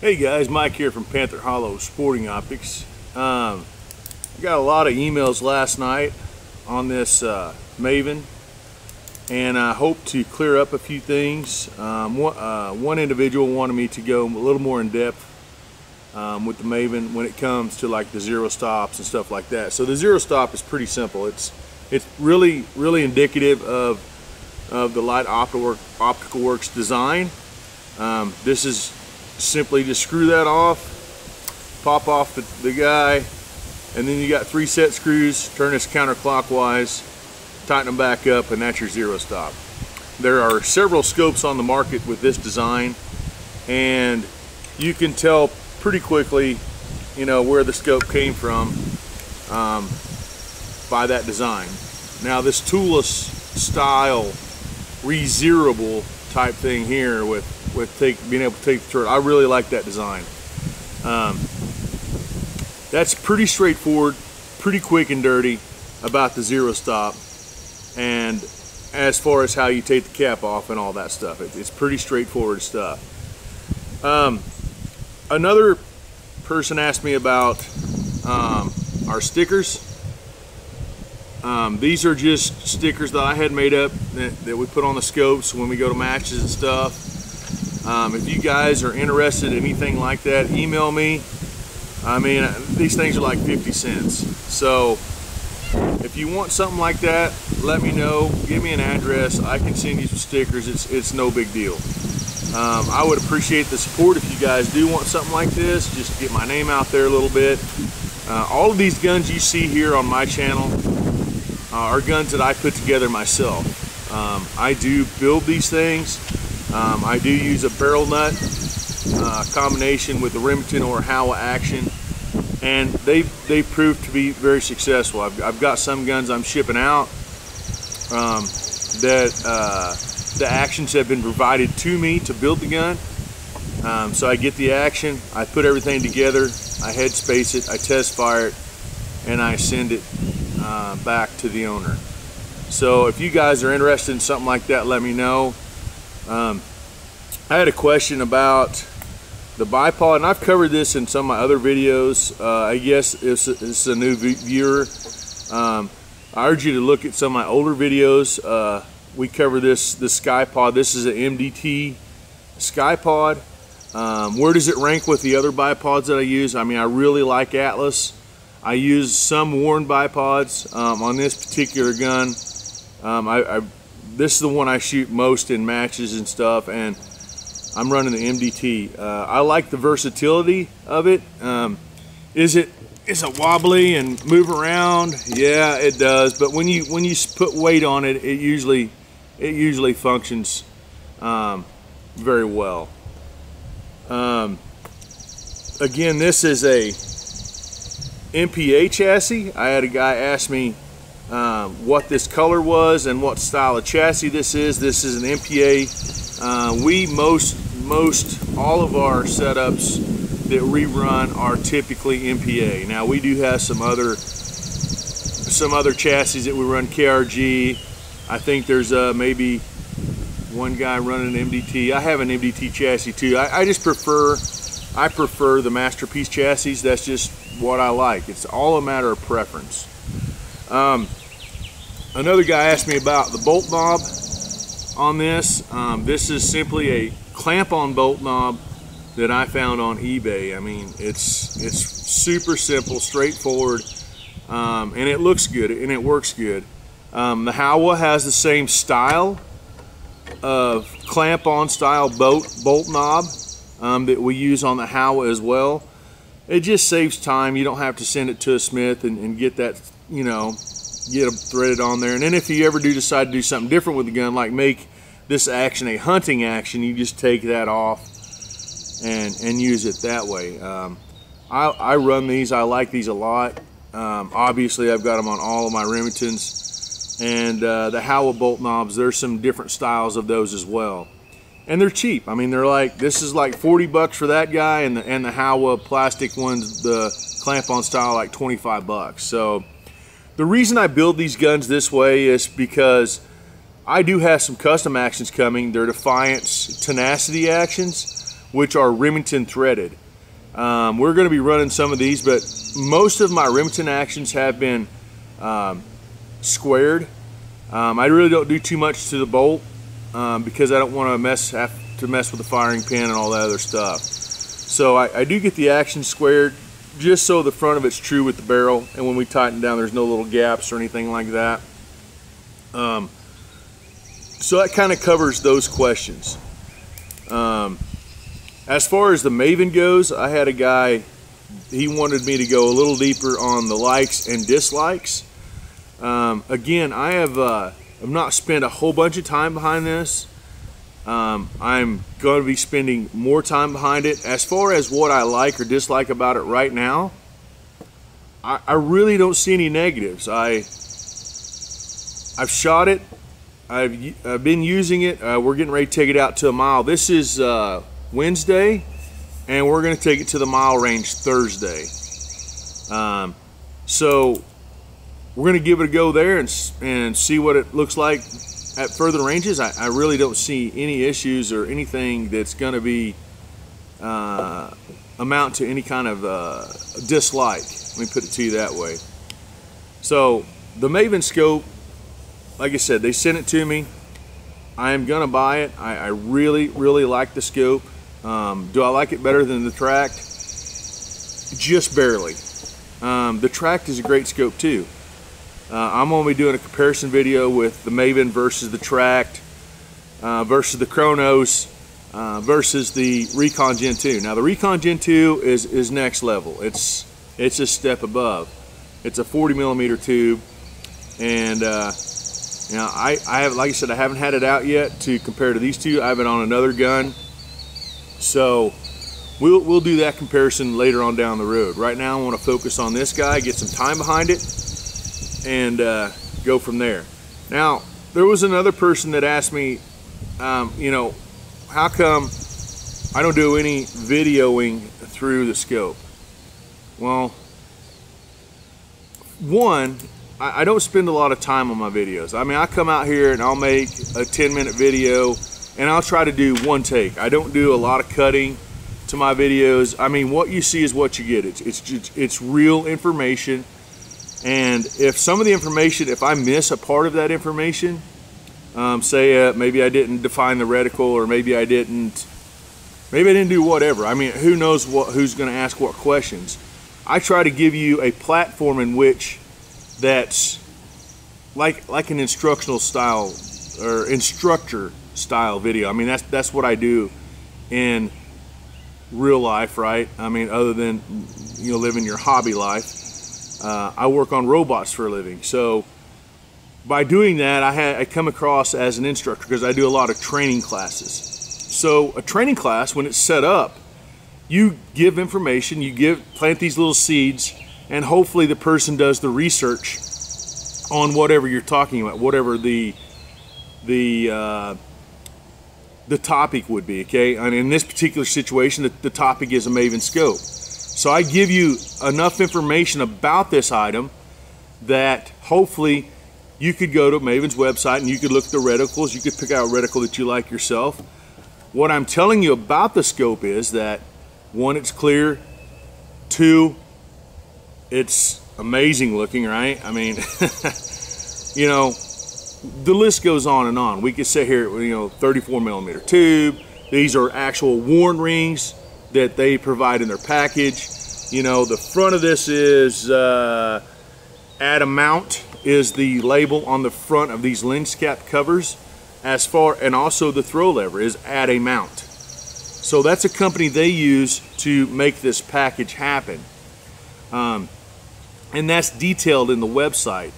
Hey guys, Mike here from Panther Hollow Sporting Optics. I got a lot of emails last night on this Maven, and I hope to clear up a few things. One individual wanted me to go a little more in depth with the Maven when it comes to like the zero stops and stuff like that. So the zero stop is pretty simple. It's really indicative of the Light Optical Works design. This is simply just screw that off, pop off the guy, and then you got 3 set screws. Turn this counterclockwise, tighten them back up, and that's your zero stop. There are several scopes on the market with this design, and you can tell pretty quickly, you know, where the scope came from by that design. Now this toolless style re-zeroable type thing here with being able to take the turret, I really like that design. That's pretty straightforward, pretty quick and dirty about the zero stop, and as far as how you take the cap off and all that stuff, it's pretty straightforward stuff. Another person asked me about our stickers. These are just stickers that I had made up that we put on the scopes when we go to matches and stuff. If you guys are interested in anything like that, email me. I mean, these things are like 50 cents. So if you want something like that, let me know. Give me an address. I can send you some stickers. It's no big deal. I would appreciate the support if you guys do want something like this. Just get my name out there a little bit. All of these guns you see here on my channel are guns that I put together myself. I do build these things. I do use a barrel nut combination with the Remington or Howa action, and they proved to be very successful. I've got some guns I'm shipping out that the actions have been provided to me to build the gun. So I get the action, I put everything together, I head space it, I test fire it, and I send it back to the owner. So if you guys are interested in something like that, let me know. I had a question about the bipod, and I've covered this in some of my other videos. I guess it's a new viewer. I urge you to look at some of my older videos. We cover the SkyPod. This is an MDT SkyPod. Where does it rank with the other bipods that I use? I mean, I really like Atlas. I use some worn bipods on this particular gun. This is the one I shoot most in matches and stuff, and I'm running the MDT. I like the versatility of it. Is it wobbly and move around? Yeah, it does. But when you put weight on it, it usually functions very well. Again, this is a MPA chassis. I had a guy ask me what this color was and what style of chassis this is. This is an MPA. All of our setups that we run are typically MPA. Now we do have some other chassis that we run KRG. I think there's maybe one guy running an MDT. I have an MDT chassis too. I prefer the Masterpiece chassis. That's just what I like. It's all a matter of preference. Another guy asked me about the bolt knob on this. This is simply a clamp-on bolt knob that I found on eBay. I mean, it's super simple, straightforward, and it looks good and it works good. The Howa has the same style of clamp-on style bolt knob that we use on the Howa as well. It just saves time. You don't have to send it to a smith and get that, you know, get them threaded on there. And then if you ever do decide to do something different with the gun, like make this action a hunting action, you just take that off and use it that way. I run these. I like these a lot. Obviously I've got them on all of my Remingtons, and the Howa bolt knobs, there's some different styles of those as well, and they're cheap. I mean, they're like, this is like 40 bucks for that guy, and the Howa plastic ones, the clamp-on style, like 25 bucks. So the reason I build these guns this way is because I do have some custom actions coming. They're Defiance Tenacity actions. which are Remington threaded. We're going to be running some of these, but most of my Remington actions have been squared. I really don't do too much to the bolt because I don't want to have to mess with the firing pin and all that other stuff. So I do get the action squared just so the front of it's true with the barrel, and when we tighten down there's no little gaps or anything like that. So that kind of covers those questions. As far as the Maven goes, I had a guy, he wanted me to go a little deeper on the likes and dislikes. Again, I have not spent a whole bunch of time behind this. I'm going to be spending more time behind it. As far as what I like or dislike about it right now, I really don't see any negatives. I've shot it. I've been using it. We're getting ready to take it out to a mile. This is Wednesday, and we're going to take it to the mile range Thursday. So we're going to give it a go there and see what it looks like at further ranges. I really don't see any issues or anything that's going to be amount to any kind of dislike. Let me put it to you that way. So the Maven scope, like I said, they sent it to me. I am gonna buy it. I really like the scope. Do I like it better than the Tract? Just barely. The Tract is a great scope too. I'm gonna be doing a comparison video with the Maven versus the Tract versus the Chronos versus the Recon Gen 2. Now the Recon Gen 2 is next level. It's a step above. It's a 40mm tube, and you know, I have, like I said, I haven't had it out yet to compare to these two. I have it on another gun, so we'll do that comparison later on down the road. Right now I want to focus on this guy, get some time behind it, and go from there. Now there was another person that asked me, you know, how come I don't do any videoing through the scope? Well, one, I don't spend a lot of time on my videos. I mean, I come out here and I'll make a 10-minute video and I'll try to do one take. I don't do a lot of cutting to my videos. I mean, what you see is what you get. It's real information. And if some of the information, if I miss a part of that information, say maybe I didn't define the reticle, or maybe I didn't do whatever. I mean, who knows who's going to ask what questions. I try to give you a platform in which that's like an instructional style or instructor style video. I mean, that's what I do in real life, right? I mean, other than, you know, living your hobby life. I work on robots for a living. So by doing that, I come across as an instructor because I do a lot of training classes. So a training class, when it's set up, you give information, plant these little seeds, and hopefully the person does the research on whatever you're talking about, whatever the topic would be, okay? And in this particular situation, the topic is a Maven scope. So I give you enough information about this item that hopefully you could go to Maven's website and you could look at the reticles, you could pick out a reticle that you like yourself. What I'm telling you about the scope is that, one, it's clear, two, it's amazing looking, right? I mean, you know, the list goes on and on. We could sit here, you know, 34mm tube. These are actual worn rings that they provide in their package. You know, the front of this is add a mount is the label on the front of these lens cap covers, and also the throw lever is add a mount. So that's a company they use to make this package happen. And that's detailed in the website.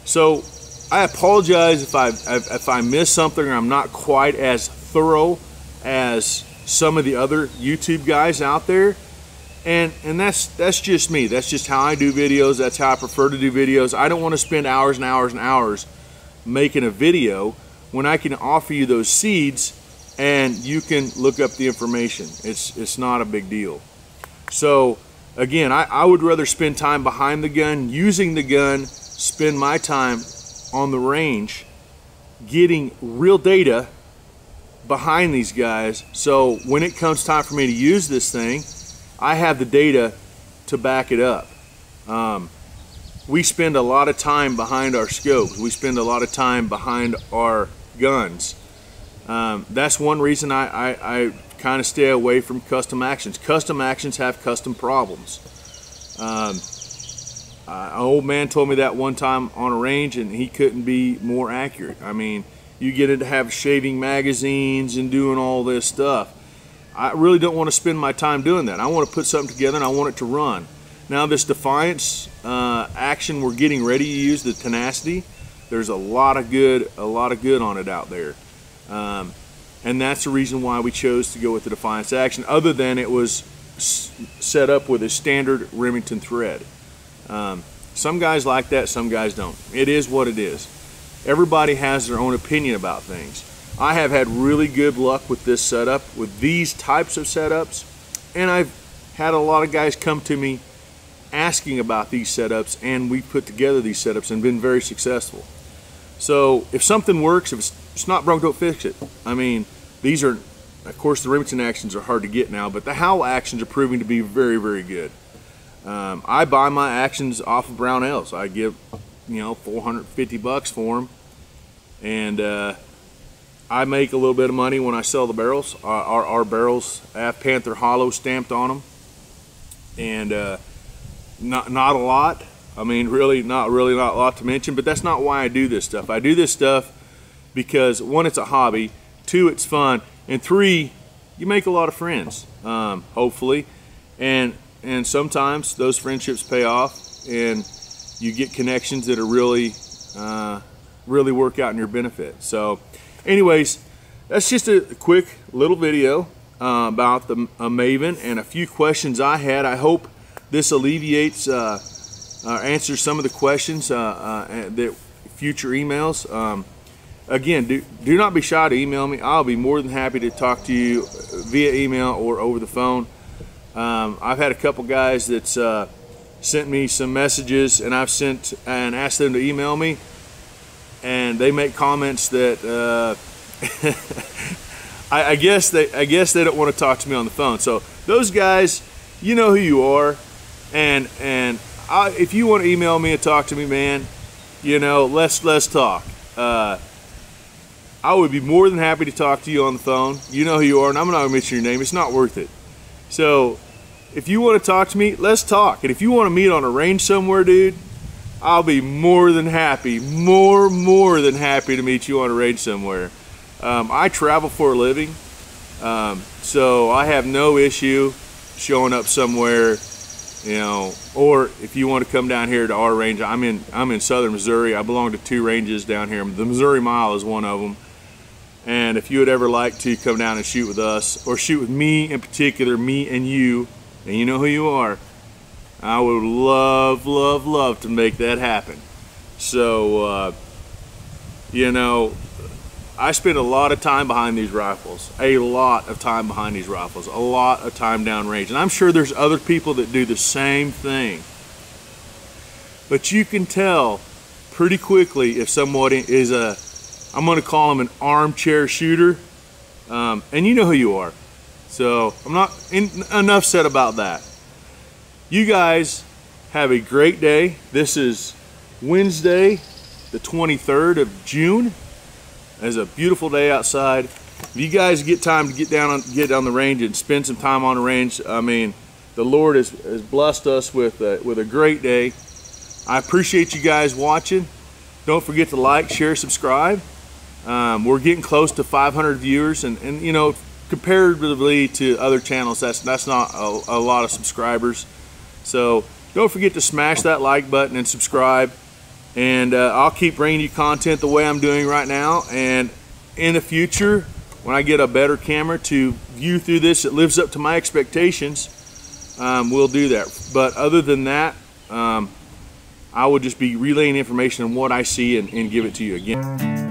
So I apologize if I miss something or I'm not quite as thorough as some of the other YouTube guys out there. And that's just me. That's just how I do videos. That's how I prefer to do videos. I don't want to spend hours and hours and hours making a video when I can offer you those seeds and you can look up the information. It's not a big deal. So again, I would rather spend time behind the gun, using the gun, spend my time on the range, getting real data behind these guys, so when it comes time for me to use this thing, I have the data to back it up. We spend a lot of time behind our scopes. We spend a lot of time behind our guns. That's one reason I kind of stay away from custom actions. Custom actions have custom problems. An old man told me that one time on a range, and he couldn't be more accurate. I mean, you get into have shaving magazines and doing all this stuff. I really don't want to spend my time doing that. I want to put something together and I want it to run. Now this Defiance action we're getting ready to use, the Tenacity, there's a lot of good on it out there. And that's the reason why we chose to go with the Defiance action, other than it was set up with a standard Remington thread. Some guys like that, some guys don't. It is what it is. Everybody has their own opinion about things. I have had really good luck with this setup, with these types of setups, and I've had a lot of guys come to me asking about these setups, and we've put together these setups and been very successful. So if something works, if it's not broke, don't fix it. I mean, these are, of course, the Remington actions are hard to get now, but the Howl actions are proving to be very, very good. I buy my actions off of Brownells. I give, you know, $450 for them, and I make a little bit of money when I sell the barrels. Our barrels have Panther Hollow stamped on them, and not a lot. I mean, really not a lot to mention, but that's not why I do this stuff. I do this stuff because, one, it's a hobby, two, it's fun, and three, you make a lot of friends, hopefully, and sometimes those friendships pay off, and you get connections that are really work out in your benefit. So anyways, that's just a quick little video about the Maven and a few questions I had. I hope this alleviates answers some of the questions that future emails. Again, do not be shy to email me. I'll be more than happy to talk to you via email or over the phone. I've had a couple guys that's sent me some messages, and I've sent and asked them to email me, and they make comments that I guess they don't want to talk to me on the phone. So those guys, you know who you are, and if you want to email me and talk to me, man, you know, let's talk. I would be more than happy to talk to you on the phone. You know who you are, and I'm not gonna mention your name. It's not worth it. So if you want to talk to me, let's talk. And if you want to meet on a range somewhere, dude, I'll be more than happy, more than happy to meet you on a range somewhere. I travel for a living, so I have no issue showing up somewhere, you know. Or if you want to come down here to our range, I'm in southern Missouri. I belong to 2 ranges down here. The Missouri Mile is one of them. And if you would ever like to come down and shoot with us, or shoot with me in particular, me and you know who you are, I would love to make that happen. So, you know, I spend a lot of time behind these rifles, a lot of time downrange, and I'm sure there's other people that do the same thing. But you can tell pretty quickly if someone is I'm going to call him an armchair shooter, and you know who you are. So I'm not enough said about that. You guys have a great day. This is Wednesday, the 23rd of June. It's a beautiful day outside. If you guys get time to get on the range and spend some time on the range, I mean, the Lord has blessed us with a great day. I appreciate you guys watching. Don't forget to like, share, subscribe. We're getting close to 500 viewers, and you know, comparatively to other channels, that's not a lot of subscribers. So don't forget to smash that like button and subscribe, and I'll keep bringing you content the way I'm doing right now, and in the future, when I get a better camera to view through this that lives up to my expectations, we'll do that. But other than that, I will just be relaying information on what I see and give it to you again.